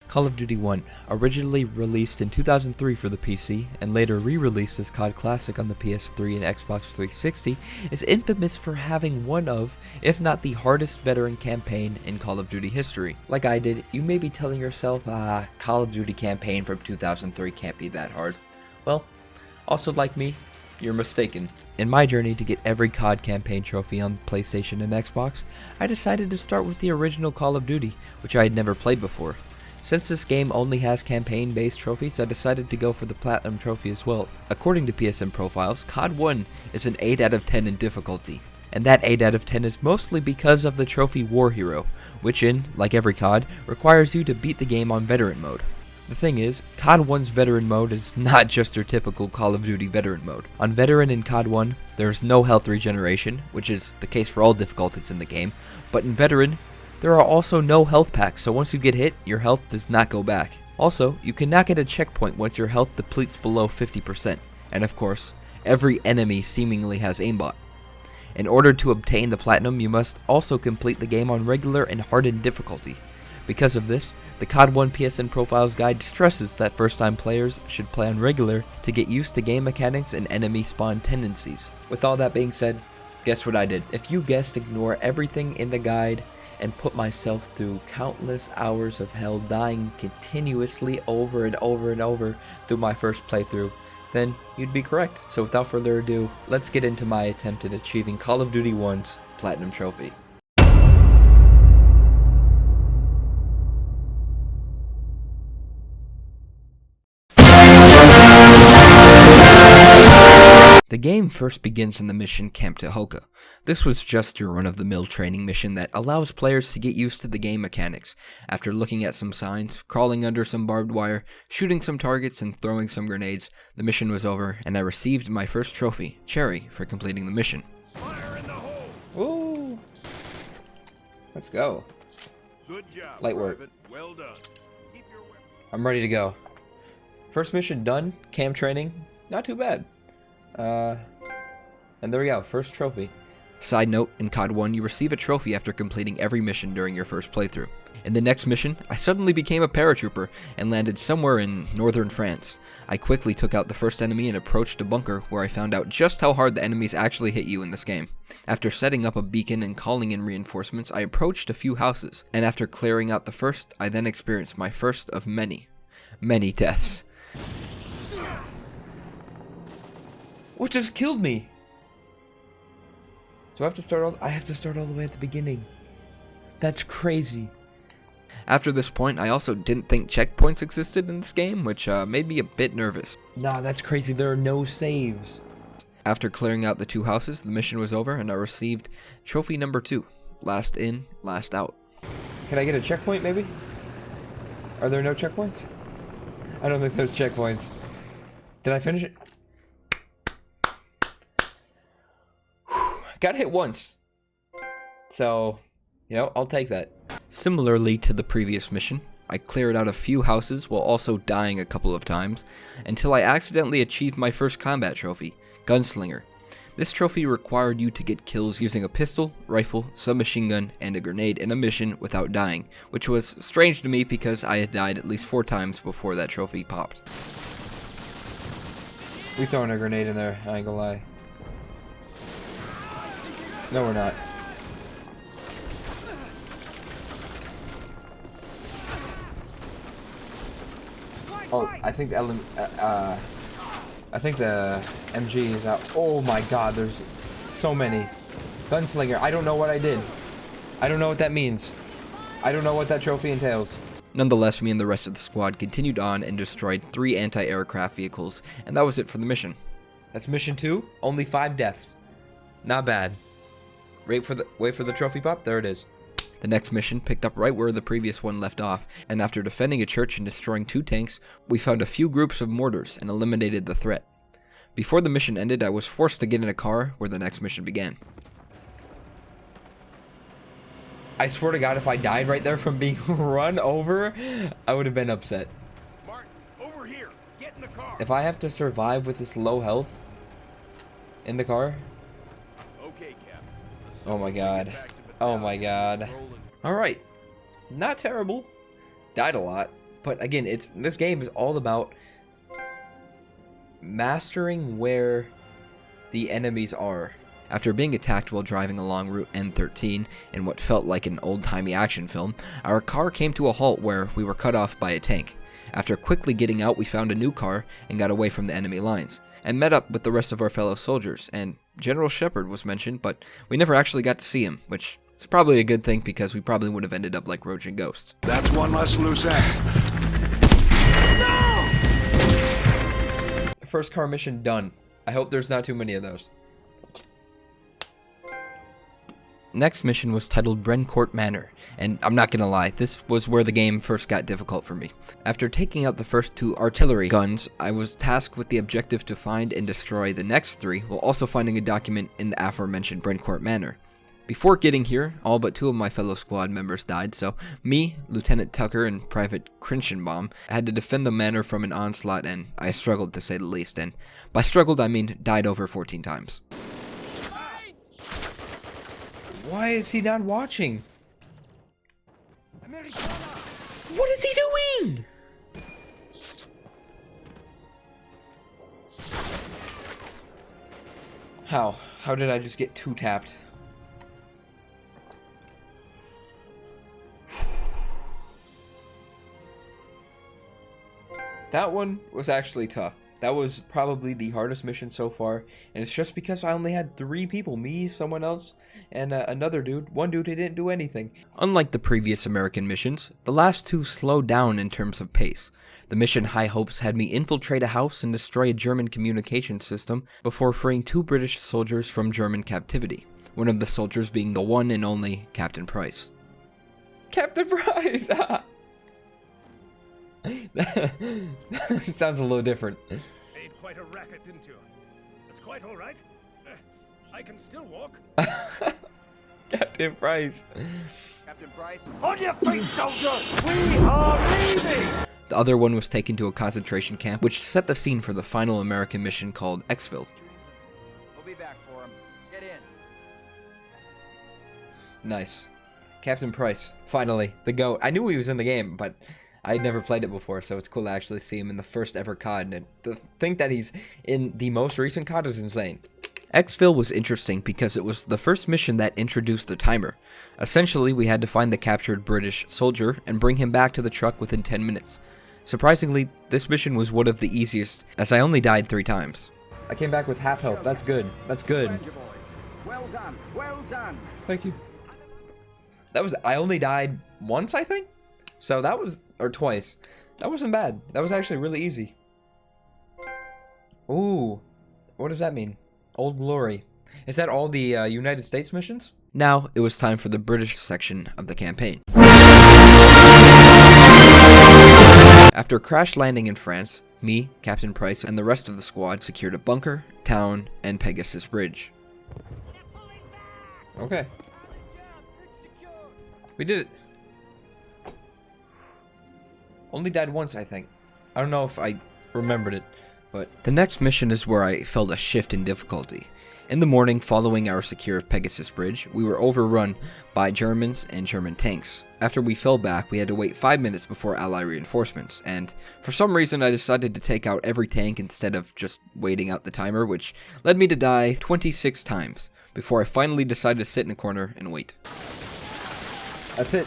Call of Duty 1, originally released in 2003 for the PC and later re-released as COD Classic on the PS3 and Xbox 360, is infamous for having one of, if not the hardest veteran campaign in Call of Duty history. Like I did, you may be telling yourself, Call of Duty campaign from 2003 can't be that hard. Well, also like me, you're mistaken. In my journey to get every COD campaign trophy on PlayStation and Xbox, I decided to start with the original Call of Duty, which I had never played before. Since this game only has campaign-based trophies, I decided to go for the Platinum Trophy as well. According to PSN profiles, COD 1 is an 8 out of 10 in difficulty, and that 8 out of 10 is mostly because of the trophy War Hero, which like every COD, requires you to beat the game on Veteran mode. The thing is, COD 1's Veteran mode is not just your typical Call of Duty Veteran mode. On Veteran in COD 1, there's no health regeneration, which is the case for all difficulties in the game, but in Veteran, there are also no health packs, so once you get hit, your health does not go back. Also, you cannot get a checkpoint once your health depletes below 50%, and of course, every enemy seemingly has aimbot. In order to obtain the Platinum, you must also complete the game on regular and hardened difficulty. Because of this, the COD 1 PSN Profiles Guide stresses that first-time players should play on regular to get used to game mechanics and enemy spawn tendencies. With all that being said, guess what I did? If you guessed ignore everything in the guide and put myself through countless hours of hell dying continuously over and over and over through my first playthrough, then you'd be correct. So without further ado, let's get into my attempt at achieving Call of Duty 1's Platinum Trophy. The game first begins in the mission Camp Tehoka. This was just your run-of-the-mill training mission that allows players to get used to the game mechanics. After looking at some signs, crawling under some barbed wire, shooting some targets, and throwing some grenades, the mission was over, and I received my first trophy, Cherry, for completing the mission. Fire in the hole! Woo! Let's go. Good job, Light work. Private. Well done. Keep your weapon. I'm ready to go. First mission done, camp training, not too bad. And there we go, first trophy. Side note, in COD 1, you receive a trophy after completing every mission during your first playthrough. In the next mission, I suddenly became a paratrooper and landed somewhere in northern France. I quickly took out the first enemy and approached a bunker where I found out just how hard the enemies actually hit you in this game. After setting up a beacon and calling in reinforcements, I approached a few houses, and after clearing out the first, I then experienced my first of many deaths. What just killed me? So I have to start all the way at the beginning. That's crazy. After this point, I also didn't think checkpoints existed in this game, which made me a bit nervous. Nah, that's crazy. There are no saves. After clearing out the two houses, the mission was over and I received trophy number 2. Last in, last out. Can I get a checkpoint maybe? Are there no checkpoints? I don't think there's checkpoints. Did I finish it? Got hit once. So, I'll take that. Similarly to the previous mission, I cleared out a few houses while also dying a couple of times until I accidentally achieved my first combat trophy, Gunslinger. This trophy required you to get kills using a pistol, rifle, submachine gun, and a grenade in a mission without dying, which was strange to me because I had died at least 4 times before that trophy popped. We throwing a grenade in there, I ain't gonna lie. No, we're not. Oh, I think the MG is out. Oh my God, there's so many. Gunslinger. I don't know what I did. I don't know what that means. I don't know what that trophy entails. Nonetheless, me and the rest of the squad continued on and destroyed 3 anti-aircraft vehicles, and that was it for the mission. That's mission 2. Only 5 deaths. Not bad. Wait for the trophy pop. There it is. The next mission picked up right where the previous one left off, and after defending a church and destroying 2 tanks, we found a few groups of mortars and eliminated the threat. Before the mission ended, I was forced to get in a car where the next mission began. I swear to God, if I died right there from being run over, I would have been upset. Martin, over here. Get in the car. If I have to survive with this low health in the car. Okay, Cap. Oh my God. Oh my God. Alright. Not terrible. Died a lot. But again, this game is all about mastering where the enemies are. After being attacked while driving along Route N13 in what felt like an old-timey action film, our car came to a halt where we were cut off by a tank. After quickly getting out, we found a new car and got away from the enemy lines, and met up with the rest of our fellow soldiers, and General Shepard was mentioned, but we never actually got to see him, which is probably a good thing because we probably would have ended up like Roach and Ghost. That's one less loose end. No! First car mission done. I hope there's not too many of those. Next mission was titled Brencourt Manor, and I'm not gonna lie, this was where the game first got difficult for me. After taking out the first 2 artillery guns, I was tasked with the objective to find and destroy the next 3, while also finding a document in the aforementioned Brencourt Manor. Before getting here, all but 2 of my fellow squad members died, so me, Lieutenant Tucker, and Private Krinchenbaum had to defend the manor from an onslaught, and I struggled to say the least, and by struggled I mean died over 14 times. Why is he not watching? What is he doing? How? How did I just get 2 tapped? That one was actually tough. That was probably the hardest mission so far, and it's just because I only had 3 people, me, someone else, and another dude. One dude who didn't do anything. Unlike the previous American missions, the last 2 slowed down in terms of pace. The mission High Hopes had me infiltrate a house and destroy a German communication system before freeing 2 British soldiers from German captivity. One of the soldiers being the one and only Captain Price. Captain Price! That sounds a little different. Made quite a racket, didn't you? That's quite all right. I can still walk. Captain Price. Captain Price. On your feet, soldier! We are leaving! The other one was taken to a concentration camp, which set the scene for the final American mission called Exfil. We'll be back for him. Get in. Nice. Captain Price. Finally. The GOAT. I knew he was in the game, but I'd never played it before, so it's cool to actually see him in the first ever COD, and to think that he's in the most recent COD is insane. Exfil was interesting because it was the first mission that introduced a timer. Essentially, we had to find the captured British soldier and bring him back to the truck within 10 minutes. Surprisingly, this mission was one of the easiest, as I only died 3 times. I came back with half health. That's good. That's good. Well done. Well done. Thank you. I only died once, I think? So that was, or twice. That wasn't bad. That was actually really easy. Ooh. What does that mean? Old Glory. Is that all the United States missions? Now, it was time for the British section of the campaign. After crash landing in France, me, Captain Price, and the rest of the squad secured a bunker, town, and Pegasus Bridge. Okay. We did it. Only died once, I think. I don't know if I remembered it, but the next mission is where I felt a shift in difficulty. In the morning following our secure Pegasus Bridge, we were overrun by Germans and German tanks. After we fell back, we had to wait 5 minutes before Ally reinforcements, and for some reason I decided to take out every tank instead of just waiting out the timer, which led me to die 26 times, before I finally decided to sit in a corner and wait. That's it.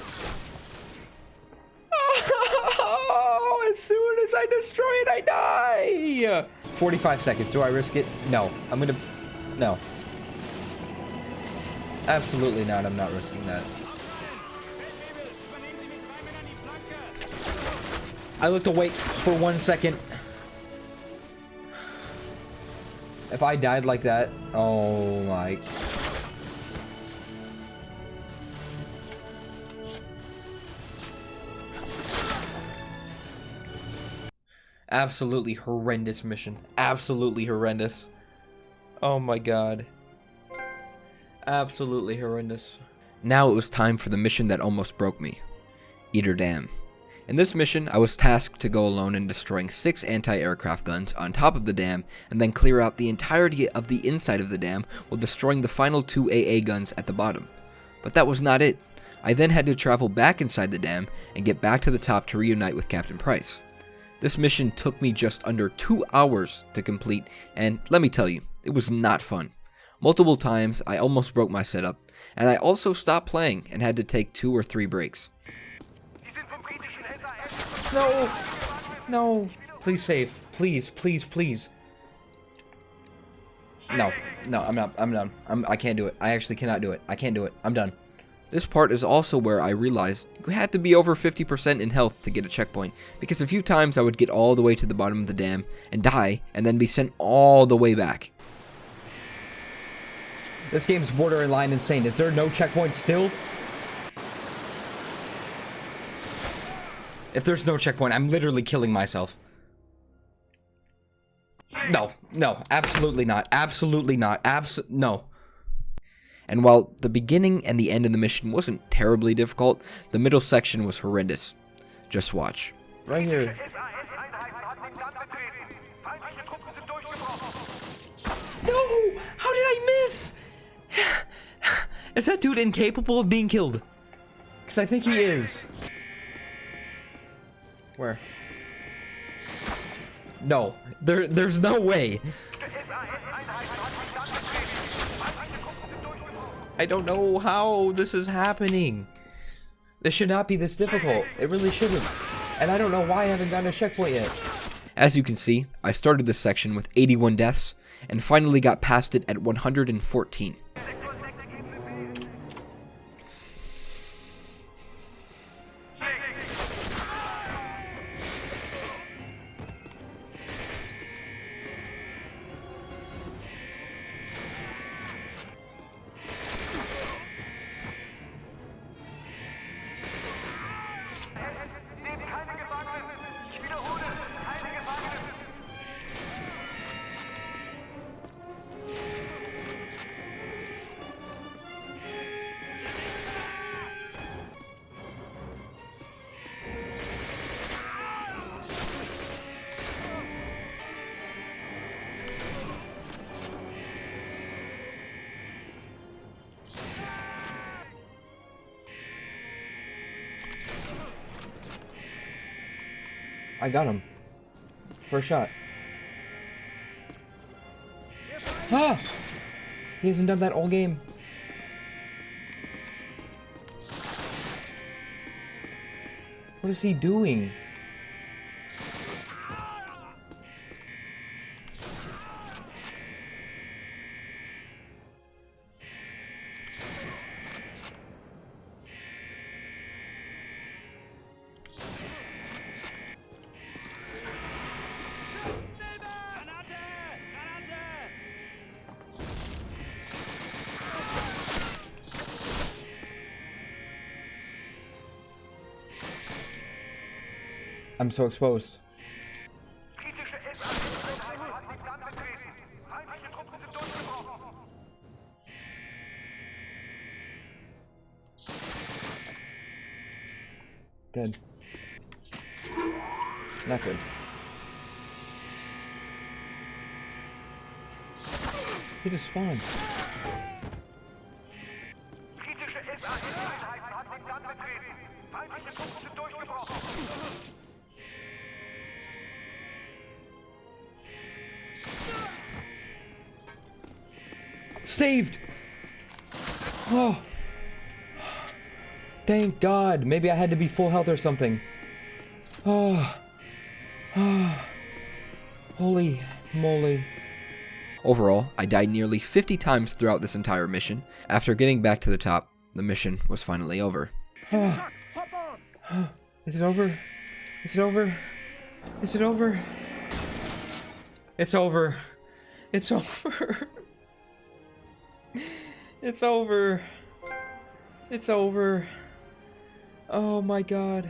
Oh, as soon as I destroy it, I die! 45 seconds, do I risk it? No, no. Absolutely not, I'm not risking that. I looked awake for 1 second. If I died like that, oh my. Absolutely horrendous mission. Absolutely horrendous. Oh my god. Absolutely horrendous. Now it was time for the mission that almost broke me. Eater Dam. In this mission, I was tasked to go alone in destroying 6 anti-aircraft guns on top of the dam, and then clear out the entirety of the inside of the dam while destroying the final 2 AA guns at the bottom. But that was not it. I then had to travel back inside the dam and get back to the top to reunite with Captain Price. This mission took me just under 2 hours to complete, and let me tell you, it was not fun. Multiple times I almost broke my setup, and I also stopped playing and had to take 2 or 3 breaks. No! No! Please save. Please, please, please. No, I'm done. I can't do it. I actually cannot do it. I can't do it. I'm done. This part is also where I realized you had to be over 50% in health to get a checkpoint, because a few times I would get all the way to the bottom of the dam and die, and then be sent all the way back. This game is borderline insane. Is there no checkpoint still? If there's no checkpoint, I'm literally killing myself. No, absolutely not. Absolutely not. No. And while the beginning and the end of the mission wasn't terribly difficult, the middle section was horrendous. Just watch. Right here. No! How did I miss? Is that dude incapable of being killed? Because I think he is. Where? No. There's no way. I don't know how this is happening. This should not be this difficult. It really shouldn't. And I don't know why I haven't gotten a checkpoint yet. As you can see, I started this section with 81 deaths, and finally got past it at 114. I got him. First shot. Ah! He hasn't done that all game. What is he doing? I'm so exposed. Dead. Not good. He just spawned. Saved! Oh! Thank God! Maybe I had to be full health or something. Oh! Oh! Holy moly. Overall, I died nearly 50 times throughout this entire mission. After getting back to the top, the mission was finally over. Oh. Is it over? Is it over? Is it over? It's over. It's over. It's over. It's over. Oh my God.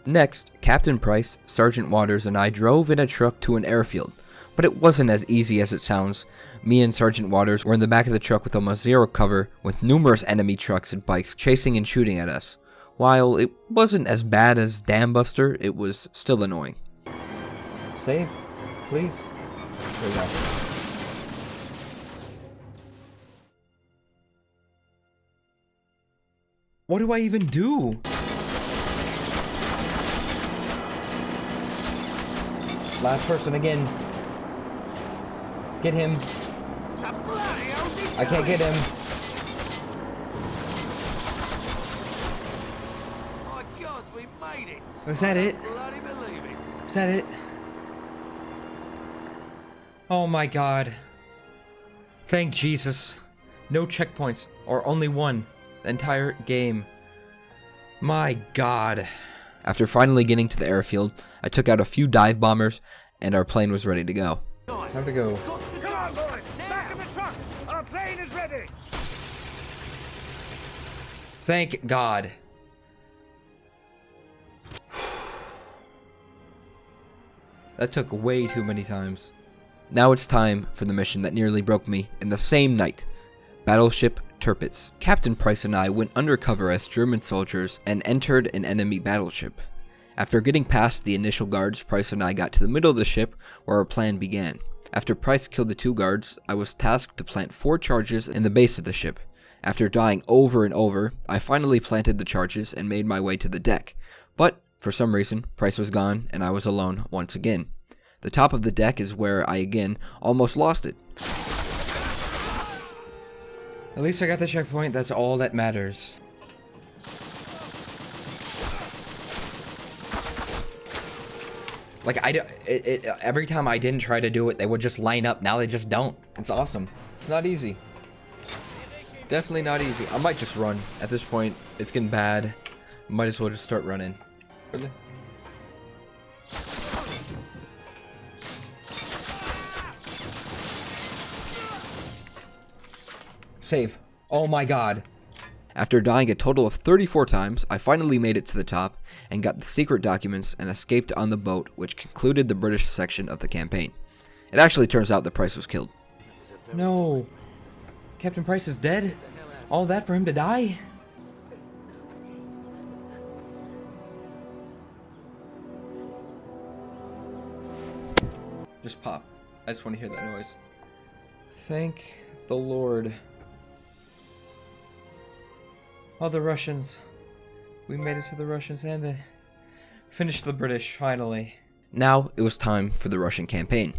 Next, Captain Price, Sergeant Waters, and I drove in a truck to an airfield. But it wasn't as easy as it sounds. Me and Sergeant Waters were in the back of the truck with almost zero cover, with numerous enemy trucks and bikes chasing and shooting at us. While it wasn't as bad as Dam Buster, it was still annoying. Save, please. There we go. What do I even do? Last person again. Get him. I can't get him. My gods, we made it. Was that it? Bloody believe it. Is that it? Oh my god. Thank Jesus. No checkpoints, or only one. The entire game. My god. After finally getting to the airfield, I took out a few dive bombers, and our plane was ready to go. Time to go. Come on, boys! Back in the truck! Our plane is ready! Thank God. That took way too many times. Now it's time for the mission that nearly broke me in the same night. Battleship Tirpitz. Captain Price and I went undercover as German soldiers and entered an enemy battleship. After getting past the initial guards, Price and I got to the middle of the ship where our plan began. After Price killed the 2 guards, I was tasked to plant 4 charges in the base of the ship. After dying over and over, I finally planted the charges and made my way to the deck. But, for some reason, Price was gone and I was alone once again. The top of the deck is where I again almost lost it. At least I got the checkpoint, that's all that matters. Like, every time I didn't try to do it, they would just line up. Now they just don't. It's awesome. It's not easy. Definitely not easy. I might just run. At this point, it's getting bad. Might as well just start running. Really? Save. Oh my god. After dying a total of 34 times, I finally made it to the top and got the secret documents and escaped on the boat, which concluded the British section of the campaign. It actually turns out that Price was killed. No. Captain Price is dead? All that for him to die? Just pop. I just want to hear that noise. Thank the Lord. Oh, the Russians. We made it to the Russians and they finished the British, finally. Now it was time for the Russian campaign.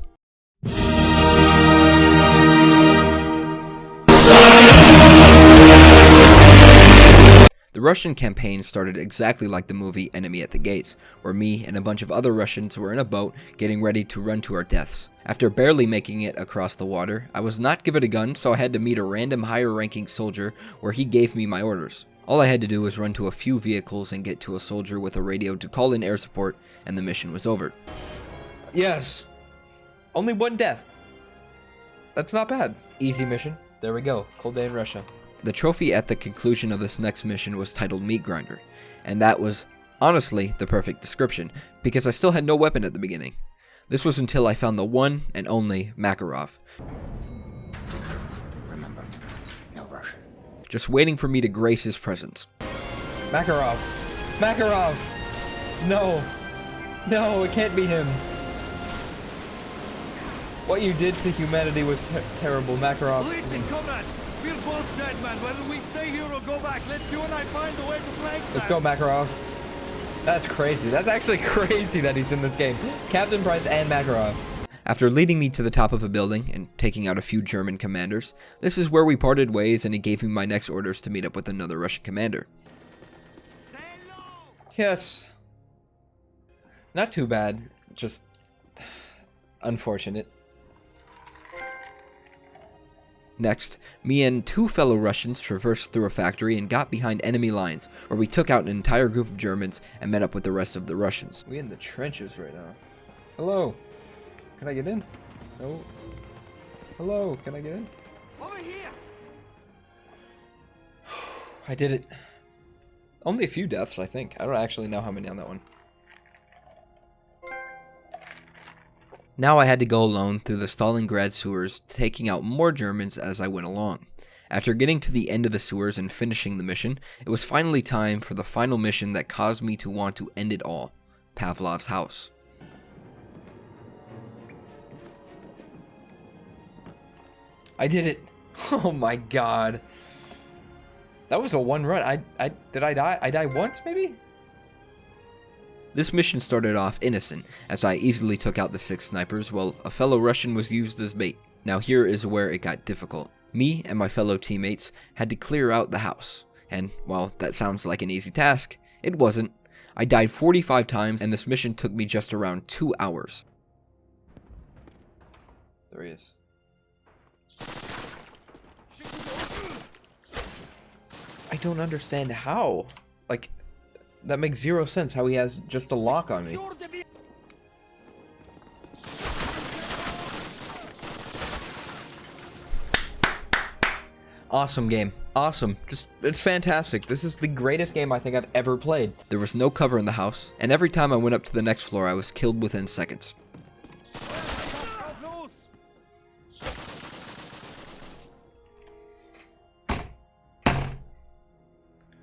The Russian campaign started exactly like the movie Enemy at the Gates, where me and a bunch of other Russians were in a boat getting ready to run to our deaths. After barely making it across the water, I was not given a gun, so I had to meet a random higher ranking soldier where he gave me my orders. All I had to do was run to a few vehicles and get to a soldier with a radio to call in air support, and the mission was over. Yes! Only 1 death. That's not bad. Easy mission. There we go. Cold day in Russia. The trophy at the conclusion of this next mission was titled Meat Grinder, and that was honestly the perfect description, because I still had no weapon at the beginning. This was until I found the one and only Makarov. Remember, no Russian. Just waiting for me to grace his presence. Makarov! Makarov! No! No, it can't be him. What you did to humanity was terrible, Makarov. Listen, comrade! We're both dead, man. Whether we stay here or go back, let's you and I find a way to flank them. Let's go, Makarov. That's crazy. That's actually crazy that he's in this game. Captain Price and Makarov. After leading me to the top of a building and taking out a few German commanders, this is where we parted ways and he gave me my next orders to meet up with another Russian commander. Yes. Not too bad. Just unfortunate. Next, me and 2 fellow Russians traversed through a factory and got behind enemy lines, where we took out an entire group of Germans and met up with the rest of the Russians. We in the trenches right now. Hello. Can I get in? No. Hello. Can I get in? Over here! I did it. Only a few deaths, I think. I don't actually know how many on that one. Now I had to go alone through the Stalingrad sewers, taking out more Germans as I went along. After getting to the end of the sewers and finishing the mission, it was finally time for the final mission that caused me to want to end it all. Pavlov's house. I did it! Oh my god. That was a one run. Did I die? I died once, maybe? This mission started off innocent, as I easily took out the 6 snipers while a fellow Russian was used as bait. Now here is where it got difficult. Me and my fellow teammates had to clear out the house, and while that sounds like an easy task, it wasn't. I died 45 times, and this mission took me just around 2 hours. There he is. I don't understand how. Like, that makes 0 sense how he has just a lock on me. Awesome game. Awesome. It's fantastic. This is the greatest game I think I've ever played. There was no cover in the house, and every time I went up to the next floor, I was killed within seconds.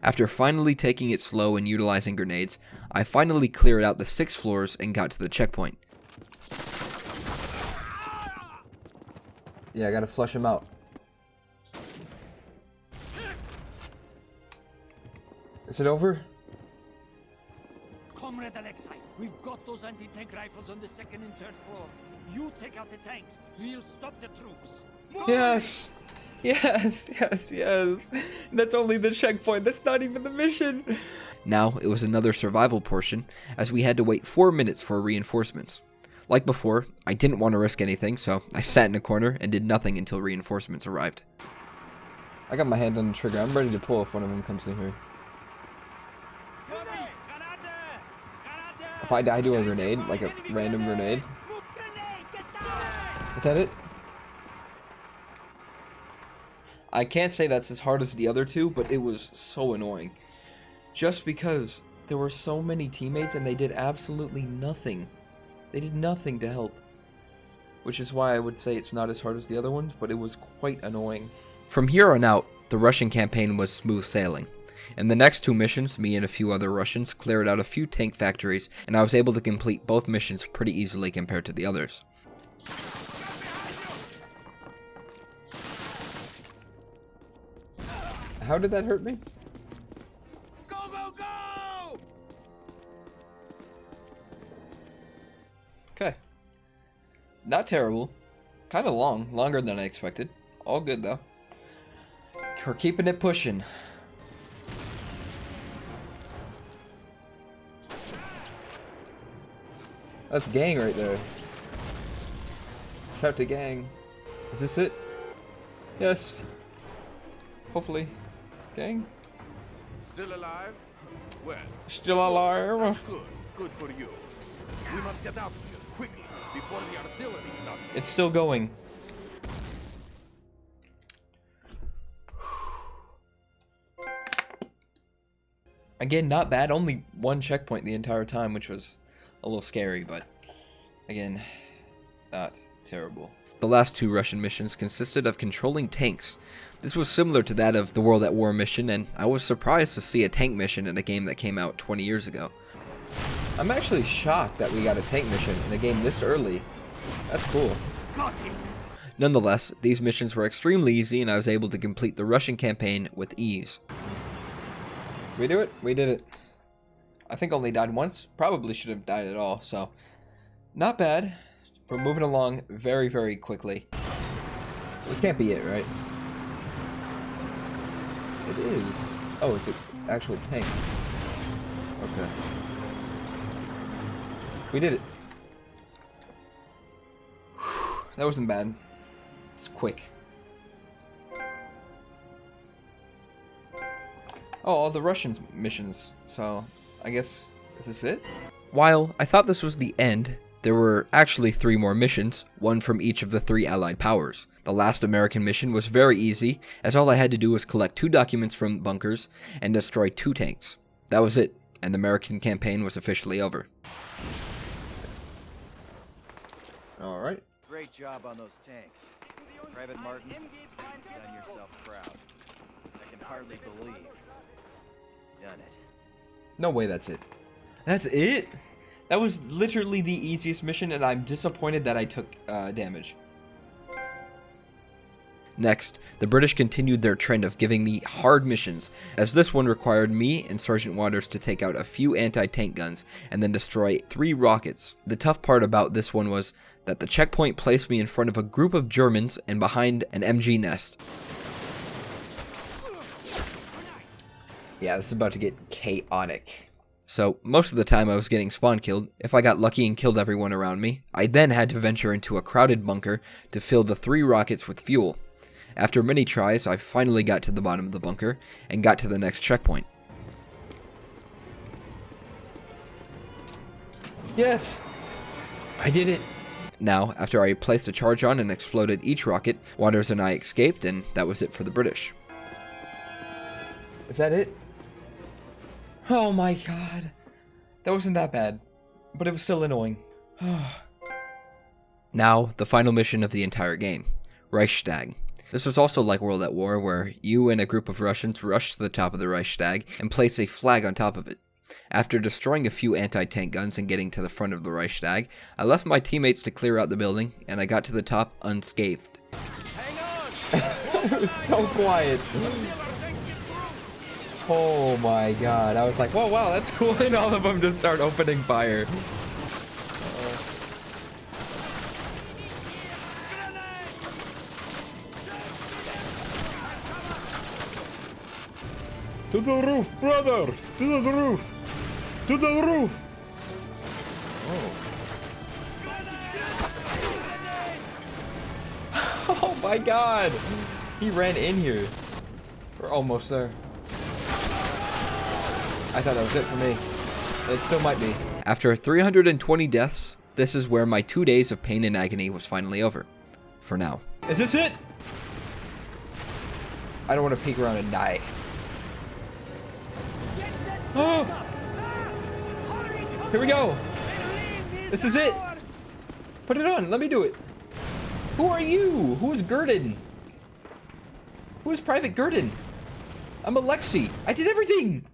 After finally taking it slow and utilizing grenades, I finally cleared out the 6 floors and got to the checkpoint. Yeah, I gotta flush him out. Is it over? Comrade Alexei, we've got those anti-tank rifles on the 2nd and 3rd floor. You take out the tanks. We'll stop the troops. Yes! Yes, yes, yes. That's only the checkpoint. That's not even the mission. Now, it was another survival portion, as we had to wait 4 minutes for reinforcements. Like before, I didn't want to risk anything, so I sat in a corner and did nothing until reinforcements arrived. I got my hand on the trigger. I'm ready to pull if one of them comes in here. If I die to a grenade, like a random grenade. Is that it? I can't say that's as hard as the other two, but it was so annoying. Just because there were so many teammates and they did absolutely nothing. They did nothing to help. Which is why I would say it's not as hard as the other ones, but it was quite annoying. From here on out, the Russian campaign was smooth sailing. In the next 2 missions, me and a few other Russians cleared out a few tank factories, and I was able to complete both missions pretty easily compared to the others. How did that hurt me? Go, go, go! Okay. Not terrible. Kind of long. Longer than I expected. All good, though. We're keeping it pushing. That's gang right there. Shout to gang. Is this it? Yes. Hopefully. Gang? Still alive? Well, Still alive. that's good. Good for you. We must get out of here quickly before the artillery starts. It's still going. Again, not bad. Only 1 checkpoint the entire time, which was a little scary, but again, not terrible. The last 2 Russian missions consisted of controlling tanks. This was similar to that of the World at War mission, and I was surprised to see a tank mission in a game that came out 20 years ago. I'm actually shocked that we got a tank mission in a game this early. That's cool. Got him! Nonetheless, these missions were extremely easy, and I was able to complete the Russian campaign with ease. We do it? We did it. I think only died once. Probably should have died at all, so not bad. We're moving along very, very quickly. This can't be it, right? It is. Oh, it's an actual tank. Okay. We did it. Whew, that wasn't bad. It's quick. Oh, all the Russian missions. So, I guess, is this it? While I thought this was the end, there were actually 3 more missions, one from each of the 3 allied powers. The last American mission was very easy, as all I had to do was collect 2 documents from bunkers and destroy 2 tanks. That was it, and the American campaign was officially over. Alright. Great job on those tanks. Private Martin, you've done yourself proud. I can hardly believe. Done it. No way that's it. That's it? That was literally the easiest mission, and I'm disappointed that I took damage. Next, the British continued their trend of giving me hard missions, as this one required me and Sergeant Waters to take out a few anti-tank guns and then destroy 3 rockets. The tough part about this one was that the checkpoint placed me in front of a group of Germans and behind an MG nest. Yeah, this is about to get chaotic. So, most of the time I was getting spawn killed. If I got lucky and killed everyone around me, I then had to venture into a crowded bunker to fill the 3 rockets with fuel. After many tries, I finally got to the bottom of the bunker and got to the next checkpoint. Yes! I did it! Now, after I placed a charge on and exploded each rocket, Waters and I escaped, and that was it for the British. Is that it? Oh my god. That wasn't that bad, but it was still annoying. Now, the final mission of the entire game, Reichstag. This was also like World at War, where you and a group of Russians rushed to the top of the Reichstag and placed a flag on top of it. After destroying a few anti-tank guns and getting to the front of the Reichstag, I left my teammates to clear out the building, and I got to the top unscathed. Hang on! It was so quiet. Oh my god, I was like, whoa, wow, that's cool, and all of them just start opening fire. To the roof, brother! To the roof! To the roof! Oh. Oh my god! He ran in here. We're almost there. I thought that was it for me. It still might be. After 320 deaths, this is where my 2 days of pain and agony was finally over. For now. Is this it? I don't want to peek around and die. Oh! Here we go! This is it! Put it on, let me do it. Who are you? Who is Gurdon? Who is Private Gurdon? I'm Alexei. I did everything!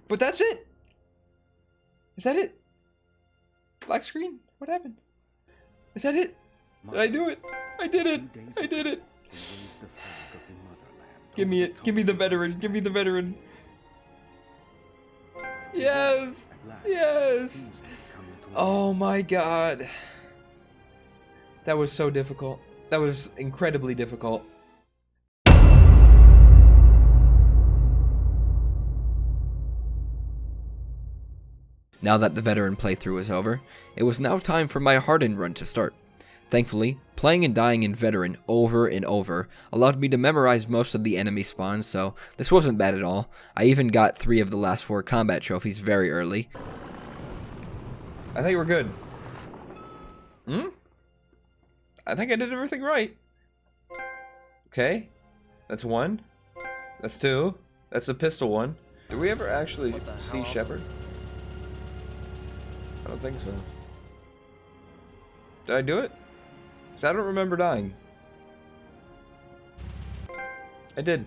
But that's it! Is that it? Black screen? What happened? Is that it? Did I do it? I did it! I did it! Give me it. Give me the veteran. Give me the veteran. Yes! Yes! Oh my god. That was so difficult. That was incredibly difficult. Now that the veteran playthrough was over, it was now time for my Hardened run to start. Thankfully, playing and dying in veteran over and over allowed me to memorize most of the enemy spawns, so this wasn't bad at all. I even got 3 of the last 4 combat trophies very early. I think we're good. I think I did everything right. Okay, that's 1. That's 2. That's the pistol one. Did we ever actually see Shepard? I don't think so. Did I do it? 'Cause I don't remember dying. I did.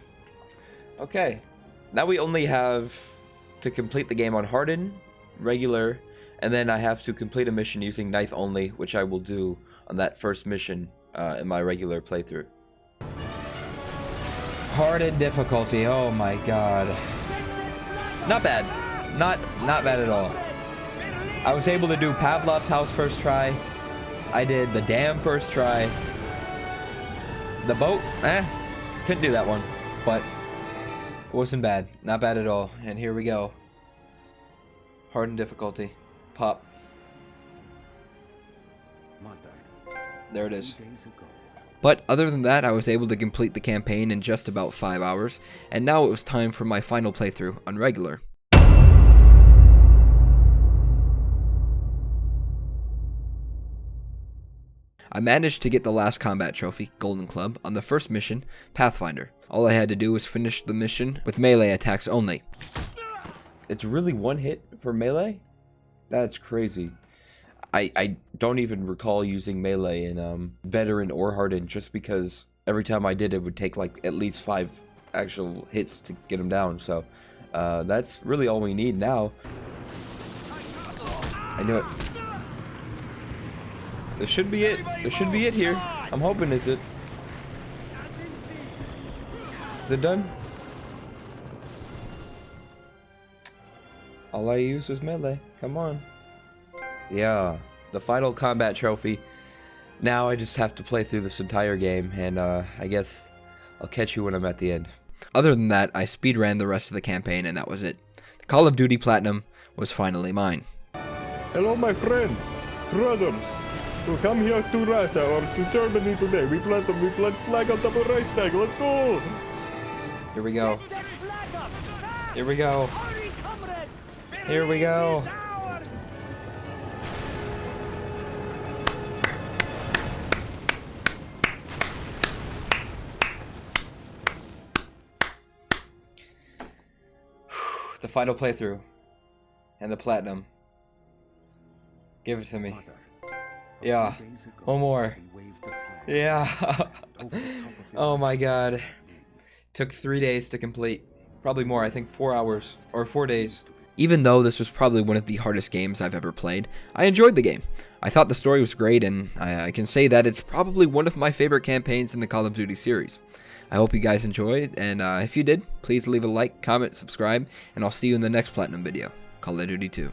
Okay. Now we only have to complete the game on Hardened, regular, and then I have to complete a mission using knife only, which I will do on that first mission in my regular playthrough. Hardened difficulty. Oh my god. Not bad. Not bad at all. I was able to do Pavlov's house first try. I did the dam first try. The boat, couldn't do that one, but it wasn't bad. Not bad at all. And here we go. Hardened difficulty. Pop. There it is. But other than that, I was able to complete the campaign in just about 5 hours, and now it was time for my final playthrough on regular. I managed to get the last combat trophy, Golden Club, on the first mission, Pathfinder. All I had to do was finish the mission with melee attacks only. It's really 1 hit for melee? That's crazy. I don't even recall using melee in Veteran or Hardened, just because every time I did it would take like at least 5 actual hits to get him down, so that's really all we need now. I knew it. This should be it. This should be it here. I'm hoping it's it. Is it done? All I use was melee. Come on. Yeah, the final combat trophy. Now I just have to play through this entire game, and I guess I'll catch you when I'm at the end. Other than that, I speedran the rest of the campaign, and that was it. The Call of Duty Platinum was finally mine. Hello, my friend, brothers. To come here to Russia or to Germany today. We plant flag on top of Reichstag. Let's go. Here we go. Here we go. Here we go. The final playthrough. And the platinum. Give it to me. Yeah. One more. Yeah. Oh my god. Took 3 days to complete. Probably more, I think 4 hours. Or 4 days. Even though this was probably one of the hardest games I've ever played, I enjoyed the game. I thought the story was great, and I can say that it's probably one of my favorite campaigns in the Call of Duty series. I hope you guys enjoyed, and if you did, please leave a like, comment, subscribe, and I'll see you in the next Platinum video, Call of Duty 2.